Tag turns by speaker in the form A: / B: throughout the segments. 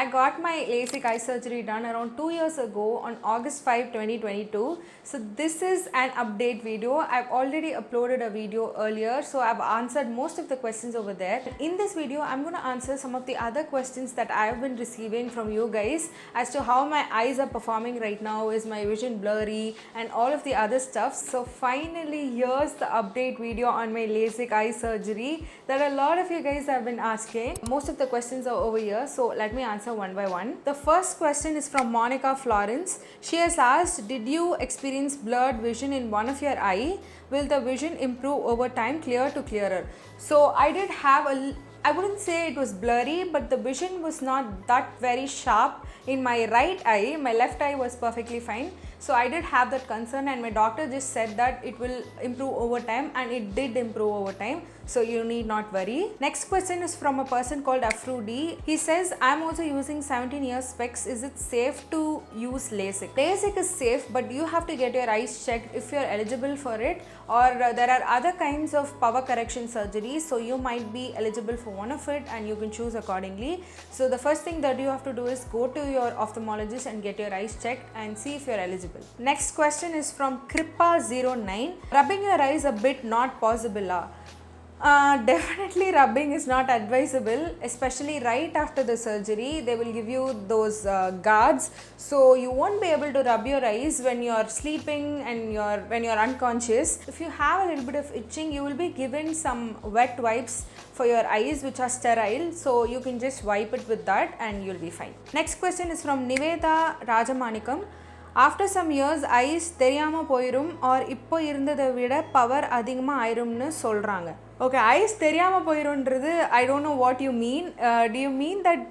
A: I got my LASIK eye surgery done around 2 years ago on August 5, 2022. So this is an update video. I've already uploaded a video earlier, so I've answered most of the questions over there. In this video, I'm going to answer some of the other questions that I've been receiving from you guys as to how my eyes are performing right now, is my vision blurry and all of the other stuff. So finally, here's the update video on my LASIK eye surgery that a lot of you guys have been asking. Most of the questions are over here, so let me answer one by one. The first question is from Monica Florence. She has asked, did you experience blurred vision in one of your eye? Will the vision improve over time, clear to clearer? So I did have I wouldn't say it was blurry, but the vision was not that very sharp in my right eye. My left eye was perfectly fine. So I did have that concern, and my doctor just said that it will improve over time, and it did improve over time. So you need not worry. Next question is from a person called Afrudi. He says, I'm also using 17 years specs. Is it safe to use LASIK? LASIK is safe, but you have to get your eyes checked if you're eligible for it, or there are other kinds of power correction surgeries. So you might be eligible for one of it, and you can choose accordingly. So the first thing that you have to do is go to your ophthalmologist and get your eyes checked and see if you're eligible. Next question is from Kripa09. Rubbing your eyes a bit not possible. Definitely rubbing is not advisable, especially right after the surgery. They will give you those guards, so you won't be able to rub your eyes when you're sleeping and when you're unconscious. If you have a little bit of itching, you will be given some wet wipes for your eyes which are sterile, so you can just wipe it with that and you'll be fine. Next question is from Niveda Rajamanikam. After some years, eyes தெரியாம போயிரும் or இப்போ இருந்ததை விட power அதிகமாக ஆயிரும்னு சொல்கிறாங்க. Okay, eyes தெரியாம போயிரும்ன்றது I don't know what you mean. Do you mean that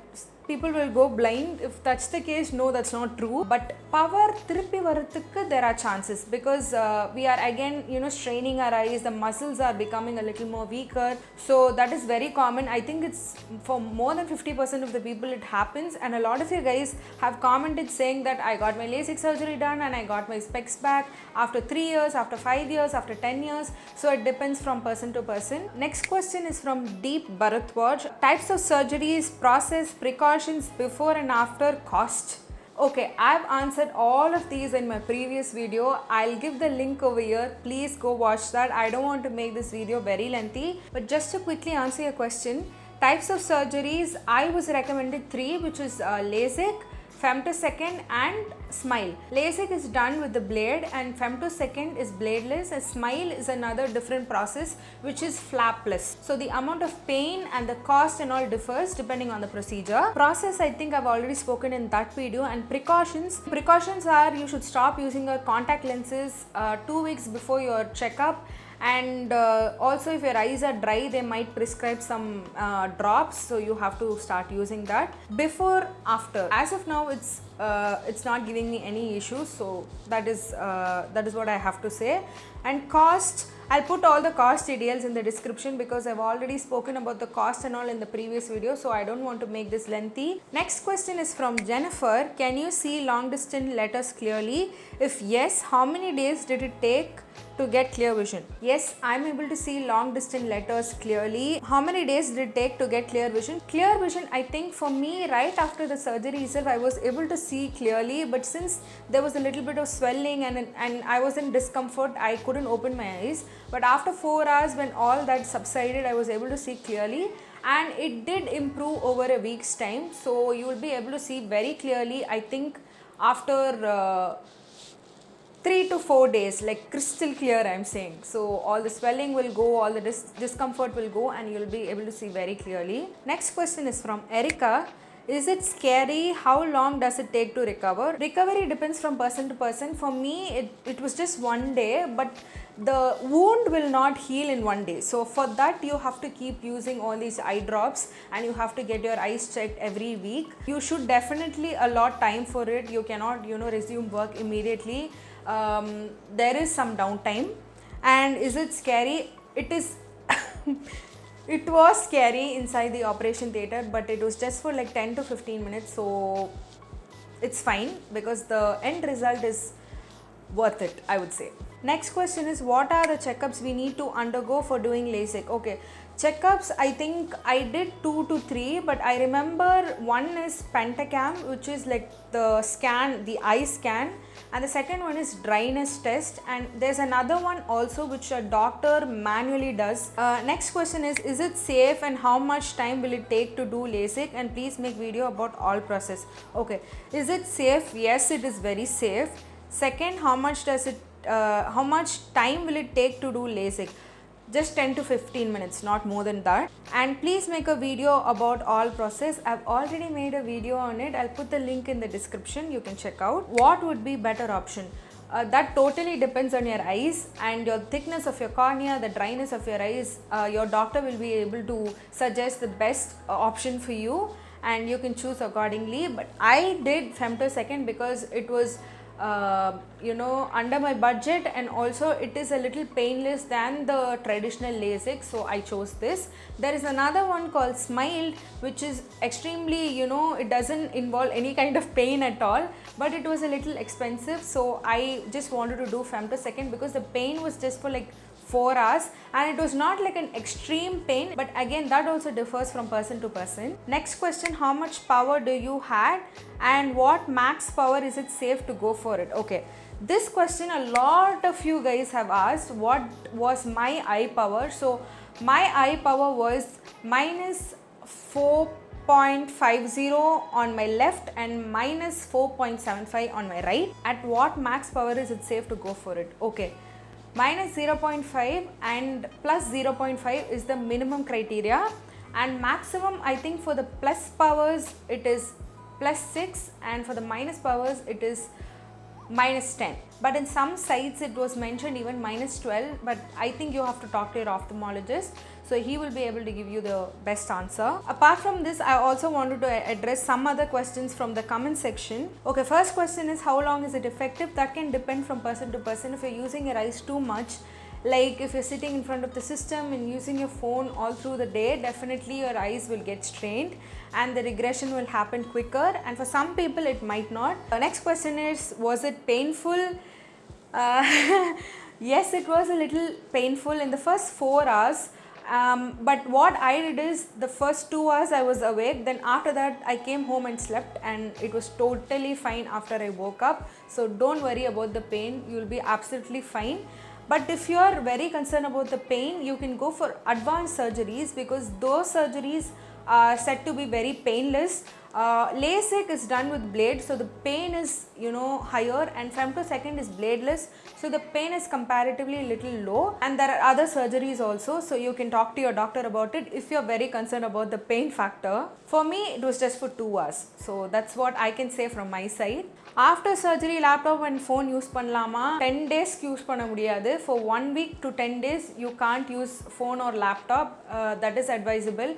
A: people will go blind? If that's the case, no, that's not true. But power திருப்பி வரதுக்கு there are chances, because we are again straining our eyes. The muscles are becoming a little more weaker, so that is very common. I think it's for more than 50% of the people it happens, and a lot of you guys have commented saying that I got my LASIK surgery done and I got my specs back after 3 years, after 5 years, after 10 years. So it depends from person to person. Next question is from Deep Bharatwaj. Types of surgeries, process, precautions before and after, cost. Okay, I've answered all of these in my previous video. I'll give the link over here. Please go watch that. I don't want to make this video very lengthy, but just to quickly answer your question, types of surgeries, I was recommended 3, which is LASIK, femtosecond and smile. LASIK is done with the blade, and femtosecond is bladeless, and smile is another different process which is flapless. So the amount of pain and the cost and all differs depending on the procedure. Process, I think I've already spoken in that video. And precautions are, you should stop using your contact lenses 2 weeks before your checkup. And also, if your eyes are dry, they might prescribe some drops, so you have to start using that. Before, after, as of now, it's not giving me any issues, so that is what I have to say. And cost, I'll put all the cost details in the description, because I've already spoken about the cost and all in the previous video, so I don't want to make this lengthy. Next question is from Jennifer. Can you see long distance letters clearly? If yes, how many days did it take to get clear vision? Yes, I'm able to see long distance letters clearly. How many days did it take to get clear vision? Clear vision, I think for me, right after the surgery itself, I was able to see clearly, but since there was a little bit of swelling and I was in discomfort, I couldn't open my eyes. But after 4 hours, when all that subsided, I was able to see clearly, and it did improve over a week's time. So you will be able to see very clearly, I think after 3 to 4 days, like crystal clear, I'm saying. So all the swelling will go, all the discomfort will go, and you'll be able to see very clearly. Next question is from Erica. Is it scary? How long does it take to recover? Recovery depends from person to person. For me, it was just 1 day, but the wound will not heal in 1 day. So for that, you have to keep using all these eye drops, and you have to get your eyes checked every week. You should definitely allot time for it. You cannot resume work immediately. There is some downtime. And is it scary? It is it was scary inside the operation theater, but it was just for like 10 to 15 minutes, so it's fine, because the end result is worth it, I would say. Next question is, what are the checkups we need to undergo for doing LASIK? Okay, Checkups, I think I did 2 to 3, but I remember one is pentacam, which is like the scan, the eye scan, and the second one is dryness test, and there's another one also which a doctor manually does. Next question is it safe and how much time will it take to do LASIK, and please make video about all process. Okay, is it safe? Yes, it is very safe. Second, how much time will it take to do LASIK? Just 10 to 15 minutes, not more than that. And please make a video about all process. I've already made a video on it. I'll put the link in the description, you can check out. What would be better option? That totally depends on your eyes and your thickness of your cornea, the dryness of your eyes. Your doctor will be able to suggest the best option for you, and you can choose accordingly. But I did femtosecond because it was under my budget, and also it is a little painless than the traditional LASIK, so I chose this. There is another one called Smiled, which is extremely, it doesn't involve any kind of pain at all, but it was a little expensive, so I just wanted to do femtosecond because the pain was just for like 4 hours, and it was not like an extreme pain, but again that also differs from person to person. Next question, how much power do you had and what max power is it safe to go for it? Okay, this question a lot of you guys have asked, what was my eye power? So my eye power was minus 4.50 on my left and minus 4.75 on my right. At what max power is it safe to go for it? Okay, minus 0.5 and plus 0.5 is the minimum criteria, and maximum I think for the plus powers it is plus 6, and for the minus powers it is minus 10, but in some sites it was mentioned even minus 12, but I think you have to talk to your ophthalmologist, so he will be able to give you the best answer. Apart from this, I also wanted to address some other questions from the comment section. Okay, first question is how long is it effective? That can depend from person to person. If you're using your eyes too much, like if you're sitting in front of the system and using your phone all through the day, definitely your eyes will get strained and the regression will happen quicker, and for some people it might not. The next question is, was it painful? Yes, it was a little painful in the first 4 hours. But what I did is the first 2 hours I was awake, then after that I came home and slept, and it was totally fine after I woke up. So don't worry about the pain, you will be absolutely fine. But if you are very concerned about the pain, you can go for advanced surgeries because those surgeries are said to be very painless. LASIK is done with blade, so the pain is higher, and femtosecond is bladeless, so the pain is comparatively little low. And there are other surgeries also, so you can talk to your doctor about it if you are very concerned about the pain factor. For me it was just for 2 hours, so that's what I can say from my side. After surgery, laptop and phone use பண்ணலாமா? 10 days use பண்ண முடியாது. For 1 week to 10 days you can't use phone or laptop, that is advisable.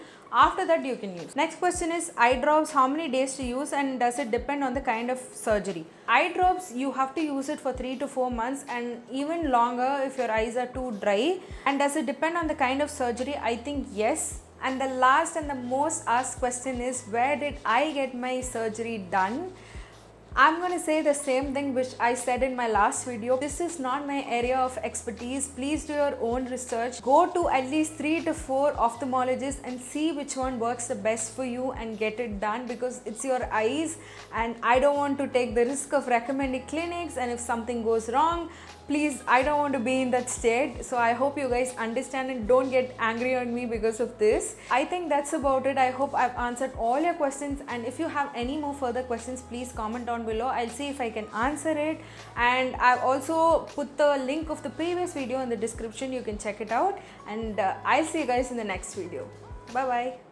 A: After that you can use. Next question is eye drops, how many days to use and does it depend on the kind of surgery? Eye drops, you have to use it for 3 to 4 months and even longer if your eyes are too dry. And does it depend on the kind of surgery? I think yes. And the last and the most asked question is, where did I get my surgery done? I'm going to say the same thing which I said in my last video. This is not my area of expertise. Please do your own research. Go to at least 3 to 4 ophthalmologists and see which one works the best for you and get it done, because it's your eyes and I don't want to take the risk of recommending clinics, and if something goes wrong, please, I don't want to be in that state. So I hope you guys understand and don't get angry on me because of this. I think that's about it. I hope I've answered all your questions, and if you have any more further questions, please comment down below. I'll see if I can answer it, and I've also put the link of the previous video in the description. You can check it out, and I'll see you guys in the next video. Bye bye.